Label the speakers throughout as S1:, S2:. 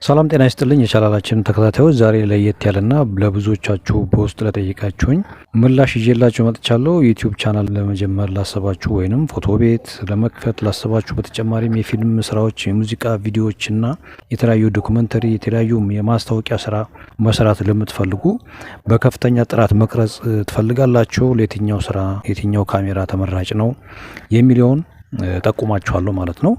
S1: ሰላም ጤና ይስጥልኝ የቻናላችን ተከታታዮች፣ ዛሬ ለየት ያለና ለብዙዎቻችሁ በውስጥ ለጠይቃችሁኝ ምላሽ ይዤላችሁ መጥቻለሁ። ዩቲዩብ ቻናል ለመጀመር ላሰባችሁ ወይንም ፎቶ ቤት ለመክፈት ላሰባችሁ፣ በተጨማሪም የፊልም ስራዎች፣ የሙዚቃ ቪዲዮዎችና የተለያዩ ዶክመንተሪ፣ የተለያዩ የማስታወቂያ ስራ መስራት ለምትፈልጉ፣ በከፍተኛ ጥራት መቅረጽ ትፈልጋላችሁ፣ ለየትኛው ስራ የትኛው ካሜራ ተመራጭ ነው የሚለውን ጠቁማችኋለሁ ማለት ነው።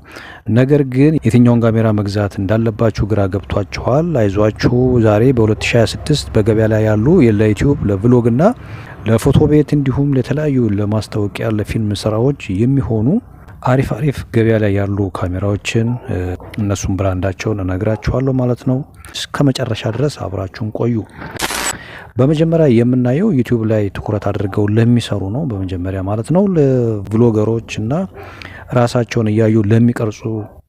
S1: ነገር ግን የትኛውን ካሜራ መግዛት እንዳለባችሁ ግራ ገብቷችኋል። አይዟችሁ፣ ዛሬ በ2026 በገበያ ላይ ያሉ ለዩቲዩብ ለቭሎግ እና ለፎቶ ቤት እንዲሁም ለተለያዩ ለማስታወቂያ ለፊልም ስራዎች የሚሆኑ አሪፍ ገበያ ላይ ያሉ ካሜራዎችን እነሱም ብራንዳቸውን እነግራችኋለሁ ማለት ነው። እስከ መጨረሻ ድረስ አብራችሁን ቆዩ። በመጀመሪያ የምናየው ዩቲዩብ ላይ ትኩረት አድርገው ለሚሰሩ ነው። በመጀመሪያ ማለት ነው ለቭሎገሮች እና ራሳቸውን እያዩ ለሚቀርጹ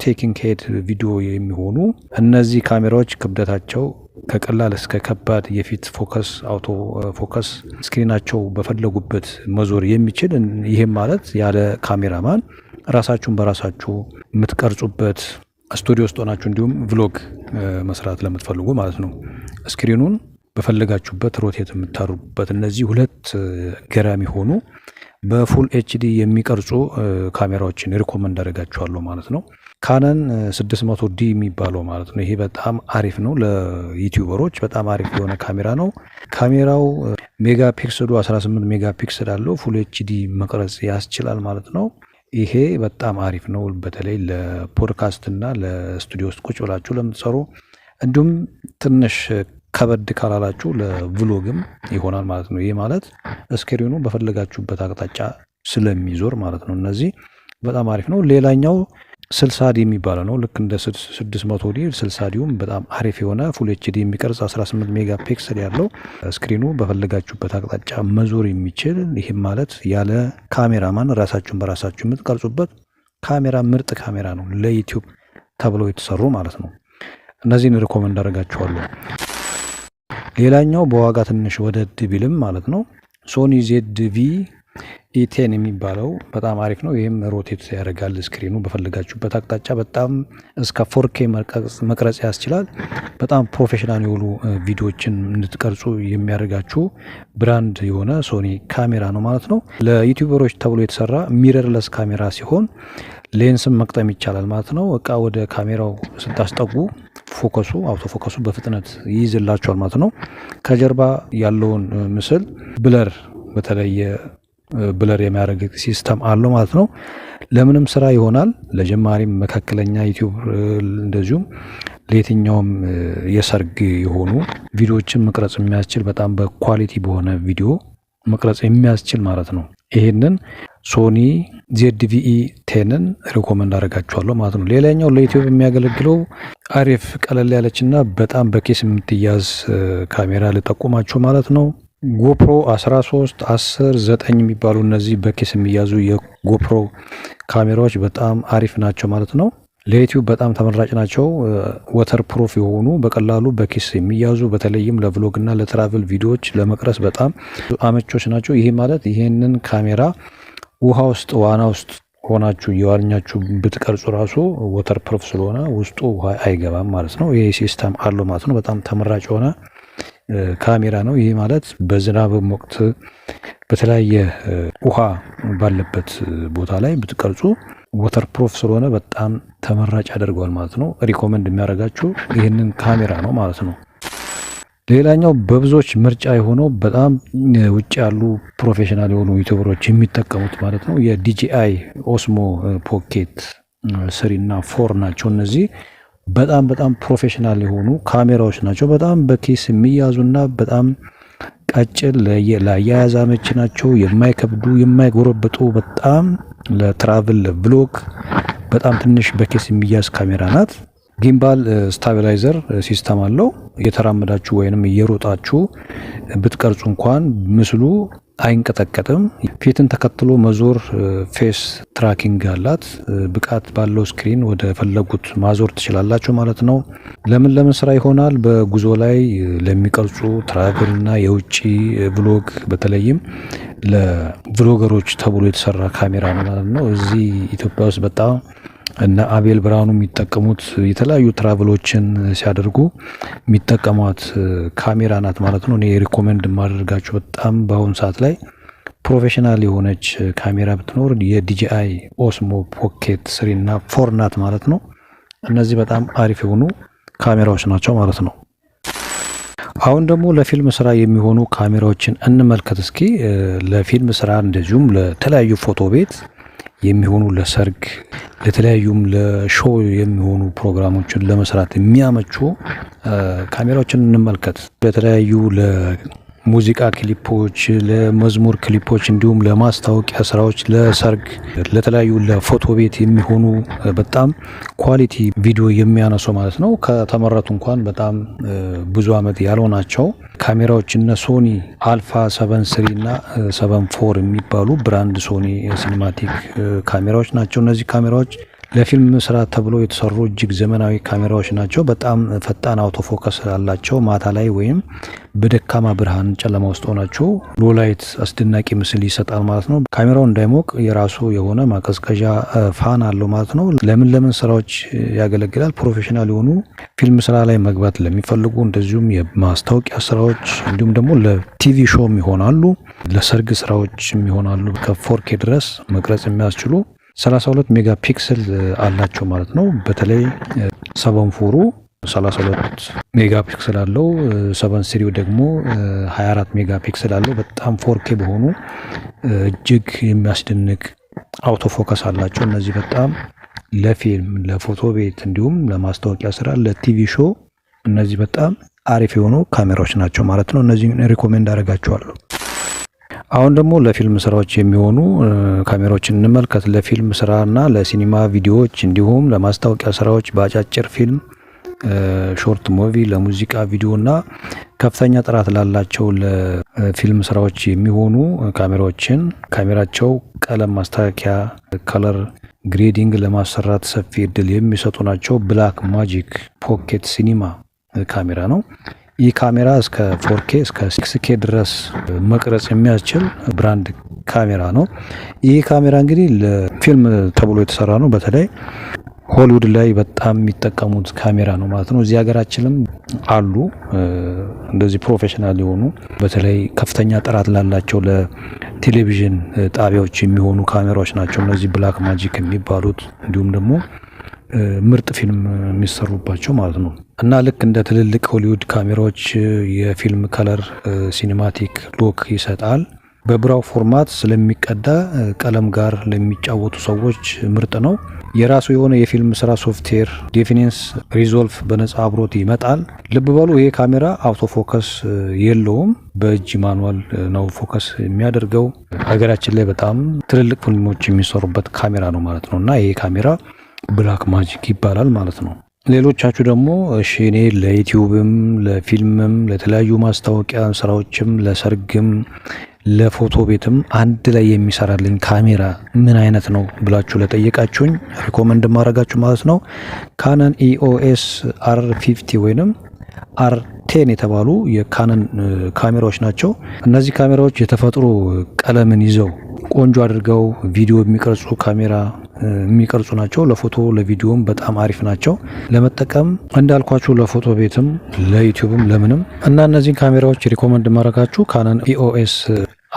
S1: ቴኪንግ ሄድ ቪዲዮ የሚሆኑ እነዚህ ካሜራዎች ክብደታቸው ከቀላል እስከ ከባድ የፊት ፎከስ፣ አውቶ ፎከስ ስክሪናቸው በፈለጉበት መዞር የሚችል ይህም ማለት ያለ ካሜራማን ራሳችሁን በራሳችሁ የምትቀርጹበት ስቱዲዮ ውስጥ ሆናችሁ እንዲሁም ቭሎግ መስራት ለምትፈልጉ ማለት ነው ስክሪኑን በፈለጋችሁበት ሮቴት የምታሩበት እነዚህ ሁለት ገራሚ ሆኑ በፉል ኤችዲ የሚቀርጹ ካሜራዎችን ሪኮመንድ አደርጋችኋለሁ ማለት ነው። ካነን 600ዲ የሚባለው ማለት ነው። ይሄ በጣም አሪፍ ነው፣ ለዩቲዩበሮች በጣም አሪፍ የሆነ ካሜራ ነው። ካሜራው ሜጋ ፒክስሉ 18 ሜጋ ፒክስል አለው። ፉል ኤችዲ መቅረጽ ያስችላል ማለት ነው። ይሄ በጣም አሪፍ ነው፣ በተለይ ለፖድካስት እና ለስቱዲዮ ውስጥ ቁጭ ብላችሁ ለምትሰሩ እንዲሁም ትንሽ ከበድ ካላላችሁ ለቭሎግም ይሆናል ማለት ነው። ይህ ማለት ስክሪኑ በፈለጋችሁበት አቅጣጫ ስለሚዞር ማለት ነው። እነዚህ በጣም አሪፍ ነው። ሌላኛው 60ዲ የሚባለው ነው። ልክ እንደ 600ዲ 60ዲውም በጣም አሪፍ የሆነ ፉል ኤችዲ የሚቀርጽ 18 ሜጋ ፒክሰል ያለው ስክሪኑ በፈለጋችሁበት አቅጣጫ መዞር የሚችል ይህም ማለት ያለ ካሜራማን ራሳችሁን በራሳችሁ የምትቀርጹበት ካሜራ ምርጥ ካሜራ ነው። ለዩቲዩብ ተብለው የተሰሩ ማለት ነው። እነዚህን ሪኮመንድ አደርጋችኋለሁ። ሌላኛው በዋጋ ትንሽ ወደድ ቢልም ማለት ነው ሶኒ ዜድቪ ኢቴን የሚባለው በጣም አሪፍ ነው። ይህም ሮቴት ያደርጋል ስክሪኑ በፈለጋችሁበት አቅጣጫ በጣም እስከ 4K መቅረጽ ያስችላል። በጣም ፕሮፌሽናል የሆኑ ቪዲዮዎችን እንድትቀርጹ የሚያደርጋችሁ ብራንድ የሆነ ሶኒ ካሜራ ነው ማለት ነው። ለዩቲዩበሮች ተብሎ የተሰራ ሚረርለስ ካሜራ ሲሆን ሌንስም መቅጠም ይቻላል ማለት ነው። እቃ ወደ ካሜራው ስታስጠጉ ፎከሱ አውቶ ፎከሱ በፍጥነት ይይዝላችኋል ማለት ነው። ከጀርባ ያለውን ምስል ብለር በተለየ ብለር የሚያደርግ ሲስተም አለው ማለት ነው። ለምንም ስራ ይሆናል፣ ለጀማሪም መካከለኛ ዩቲዩብ እንደዚሁም ለየትኛውም የሰርግ የሆኑ ቪዲዮዎችን መቅረጽ የሚያስችል በጣም በኳሊቲ በሆነ ቪዲዮ መቅረጽ የሚያስችል ማለት ነው። ይሄንን ሶኒ ዜድቪኢ 10ን ሪኮመንድ አደርጋችኋለሁ ማለት ነው። ሌላኛው ለዩቲዩብ የሚያገለግለው አሪፍ ቀለል ያለችና በጣም በኬስ የምትያዝ ካሜራ ልጠቁማችሁ ማለት ነው። ጎፕሮ 13፣ 10፣ 9 የሚባሉ እነዚህ በኬስ የሚያዙ የጎፕሮ ካሜራዎች በጣም አሪፍ ናቸው ማለት ነው። ለዩቲዩብ በጣም ተመራጭ ናቸው። ወተር ፕሩፍ የሆኑ በቀላሉ በኪስ የሚያዙ በተለይም ለቭሎግ እና ለትራቭል ቪዲዮዎች ለመቅረጽ በጣም አመቾች ናቸው። ይሄ ማለት ይሄንን ካሜራ ውሃ ውስጥ ዋና ውስጥ ሆናችሁ የዋልኛችሁ ብትቀርጹ ራሱ ወተር ፕሩፍ ስለሆነ ውስጡ ውሃ አይገባም ማለት ነው። ይሄ ሲስተም አለው ማለት ነው። በጣም ተመራጭ የሆነ ካሜራ ነው። ይሄ ማለት በዝናብ ወቅት በተለያየ ውሃ ባለበት ቦታ ላይ ብትቀርጹ ወተር ፕሩፍ ስለሆነ በጣም ተመራጭ ያደርገዋል ማለት ነው። ሪኮመንድ የሚያደርጋችሁ ይህንን ካሜራ ነው ማለት ነው። ሌላኛው በብዙዎች ምርጫ የሆነው በጣም ውጭ ያሉ ፕሮፌሽናል የሆኑ ዩቲዩበሮች የሚጠቀሙት ማለት ነው የዲጂአይ ኦስሞ ፖኬት 3 እና 4 ናቸው። እነዚህ በጣም ፕሮፌሽናል የሆኑ ካሜራዎች ናቸው። በጣም በኬስ የሚያዙና በጣም ቀጭን ለአያያዝ አመቺ ናቸው። የማይከብዱ የማይጎረብጡ በጣም ለትራቭል ለቭሎግ በጣም ትንሽ በኬስ የሚያዝ ካሜራ ናት። ጊምባል ስታቢላይዘር ሲስተም አለው። እየተራመዳችሁ ወይንም እየሮጣችሁ ብትቀርጹ እንኳን ምስሉ አይንቀጠቀጥም። ፊትን ተከትሎ መዞር ፌስ ትራኪንግ አላት። ብቃት ባለው ስክሪን ወደ ፈለጉት ማዞር ትችላላችሁ ማለት ነው። ለምን ስራ ይሆናል? በጉዞ ላይ ለሚቀርጹ ትራቭል እና የውጭ ቭሎግ በተለይም ለቭሎገሮች ተብሎ የተሰራ ካሜራ ነው ማለት ነው። እዚህ ኢትዮጵያ ውስጥ በጣም እና አቤል ብርሃኑ የሚጠቀሙት የተለያዩ ትራቭሎችን ሲያደርጉ የሚጠቀሟት ካሜራ ናት ማለት ነው። እኔ ሪኮመንድ የማደርጋችሁ በጣም በአሁኑ ሰዓት ላይ ፕሮፌሽናል የሆነች ካሜራ ብትኖር የዲጂአይ ኦስሞ ፖኬት 3 እና 4 ናት ማለት ነው። እነዚህ በጣም አሪፍ የሆኑ ካሜራዎች ናቸው ማለት ነው። አሁን ደግሞ ለፊልም ስራ የሚሆኑ ካሜራዎችን እንመልከት እስኪ። ለፊልም ስራ እንደዚሁም ለተለያዩ ፎቶ ቤት የሚሆኑ ለሰርግ፣ ለተለያዩም ለሾው የሚሆኑ ፕሮግራሞችን ለመስራት የሚያመቹ ካሜራዎችን እንመልከት። ለተለያዩ ለሙዚቃ ክሊፖች፣ ለመዝሙር ክሊፖች እንዲሁም ለማስታወቂያ ስራዎች፣ ለሰርግ፣ ለተለያዩ ለፎቶ ቤት የሚሆኑ በጣም ኳሊቲ ቪዲዮ የሚያነሱ ማለት ነው። ከተመረቱ እንኳን በጣም ብዙ አመት ያልሆናቸው ካሜራዎች እነ ሶኒ አልፋ 7 እና 7 የሚባሉ ብራንድ ሶኒ ሲኒማቲክ ካሜራዎች ናቸው። እነዚህ ካሜራዎች ለፊልም ስራ ተብሎ የተሰሩ እጅግ ዘመናዊ ካሜራዎች ናቸው። በጣም ፈጣን አውቶፎከስ አላቸው። ማታ ላይ ወይም በደካማ ብርሃን ጨለማ ውስጥ ሆናችሁ ሎላይት አስደናቂ ምስል ይሰጣል ማለት ነው። ካሜራው እንዳይሞቅ የራሱ የሆነ ማቀዝቀዣ ፋን አለው ማለት ነው። ለምን ስራዎች ያገለግላል? ፕሮፌሽናል የሆኑ ፊልም ስራ ላይ መግባት ለሚፈልጉ፣ እንደዚሁም የማስታወቂያ ስራዎች እንዲሁም ደግሞ ለቲቪ ሾም ይሆናሉ፣ ለሰርግ ስራዎች ይሆናሉ። ከ4K ድረስ መቅረጽ የሚያስችሉ 32 ሜጋ ፒክሰል አላቸው ማለት ነው። በተለይ 7 32 ሜጋ ፒክሰል አለው። 7 ደግሞ 24 ሜጋ ፒክሰል አለው። በጣም 4K በሆኑ እጅግ የሚያስደንቅ አውቶፎከስ አላቸው። እነዚህ በጣም ለፊልም፣ ለፎቶ ቤት እንዲሁም ለማስታወቂያ ስራ፣ ለቲቪ ሾው እነዚህ በጣም አሪፍ የሆኑ ካሜራዎች ናቸው ማለት ነው። እነዚህን ሪኮሜንድ አደርጋቸዋለሁ። አሁን ደግሞ ለፊልም ስራዎች የሚሆኑ ካሜራዎችን እንመልከት። ለፊልም ስራና ለሲኒማ ቪዲዮዎች እንዲሁም ለማስታወቂያ ስራዎች፣ በአጫጭር ፊልም ሾርት ሙቪ፣ ለሙዚቃ ቪዲዮና ከፍተኛ ጥራት ላላቸው ለፊልም ስራዎች የሚሆኑ ካሜራዎችን ካሜራቸው ቀለም ማስተካከያ፣ ከለር ግሬዲንግ ለማሰራት ሰፊ እድል የሚሰጡ ናቸው። ብላክ ማጂክ ፖኬት ሲኒማ ካሜራ ነው። ይህ ካሜራ እስከ 4K እስከ 6K ድረስ መቅረጽ የሚያስችል ብራንድ ካሜራ ነው። ይህ ካሜራ እንግዲህ ለፊልም ተብሎ የተሰራ ነው። በተለይ ሆሊውድ ላይ በጣም የሚጠቀሙት ካሜራ ነው ማለት ነው። እዚህ ሀገራችንም አሉ እንደዚህ ፕሮፌሽናል የሆኑ በተለይ ከፍተኛ ጥራት ላላቸው ለቴሌቪዥን ጣቢያዎች የሚሆኑ ካሜራዎች ናቸው እነዚህ ብላክ ማጂክ የሚባሉት፣ እንዲሁም ደግሞ ምርጥ ፊልም የሚሰሩባቸው ማለት ነው። እና ልክ እንደ ትልልቅ ሆሊውድ ካሜራዎች የፊልም ከለር ሲኒማቲክ ሉክ ይሰጣል። በብራው ፎርማት ስለሚቀዳ ቀለም ጋር ለሚጫወቱ ሰዎች ምርጥ ነው። የራሱ የሆነ የፊልም ስራ ሶፍትዌር ዴፊኒንስ ሪዞልቭ በነጻ አብሮት ይመጣል። ልብ በሉ ይሄ ካሜራ አውቶፎከስ የለውም፣ በእጅ ማኑዋል ነው ፎከስ የሚያደርገው። ሀገራችን ላይ በጣም ትልልቅ ፊልሞች የሚሰሩበት ካሜራ ነው ማለት ነው። እና ይሄ ካሜራ ብላክ ማጂክ ይባላል ማለት ነው። ሌሎቻችሁ ደግሞ እሺ እኔ ለዩቲዩብም ለፊልምም ለተለያዩ ማስታወቂያ ስራዎችም ለሰርግም ለፎቶ ቤትም አንድ ላይ የሚሰራልኝ ካሜራ ምን አይነት ነው ብላችሁ ለጠየቃችሁኝ ሪኮመንድ ማድረጋችሁ ማለት ነው ካነን ኢኦኤስ R50 ወይንም R10 የተባሉ የካነን ካሜራዎች ናቸው። እነዚህ ካሜራዎች የተፈጥሮ ቀለምን ይዘው ቆንጆ አድርገው ቪዲዮ የሚቀርጹ ካሜራ የሚቀርጹ ናቸው። ለፎቶ ለቪዲዮም በጣም አሪፍ ናቸው ለመጠቀም እንዳልኳችሁ ለፎቶ ቤትም ለዩቲዩብም ለምንም። እና እነዚህን ካሜራዎች ሪኮመንድ ማድረጋችሁ ካነን ኢኦኤስ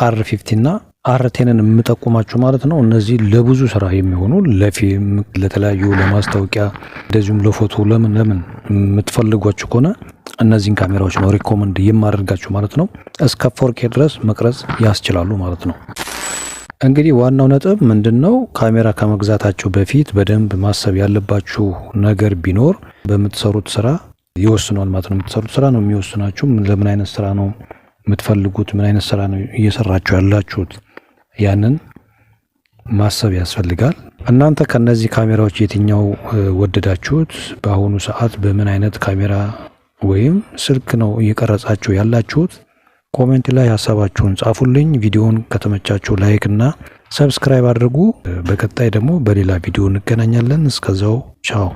S1: R50 እና R10ን የምጠቁማችሁ ማለት ነው። እነዚህ ለብዙ ስራ የሚሆኑ ለፊልም፣ ለተለያዩ ለማስታወቂያ እንደዚሁም ለፎቶ ለምን የምትፈልጓችሁ ከሆነ እነዚህን ካሜራዎች ነው ሪኮመንድ የማደርጋችሁ ማለት ነው። እስከ 4K ድረስ መቅረጽ ያስችላሉ ማለት ነው። እንግዲህ ዋናው ነጥብ ምንድነው? ካሜራ ከመግዛታችሁ በፊት በደንብ ማሰብ ያለባችሁ ነገር ቢኖር በምትሰሩት ስራ ይወስኗል ማለት ነው። የምትሰሩት ስራ ነው የሚወስናችሁ። ለምን አይነት ስራ ነው የምትፈልጉት? ምን አይነት ስራ ነው እየሰራችሁ ያላችሁት? ያንን ማሰብ ያስፈልጋል። እናንተ ከነዚህ ካሜራዎች የትኛው ወደዳችሁት? በአሁኑ ሰዓት በምን አይነት ካሜራ ወይም ስልክ ነው እየቀረጻችሁ ያላችሁት? ኮሜንት ላይ ሀሳባችሁን ጻፉልኝ። ቪዲዮውን ከተመቻችሁ ላይክ እና ሰብስክራይብ አድርጉ። በቀጣይ ደግሞ በሌላ ቪዲዮ እንገናኛለን። እስከዛው ቻው።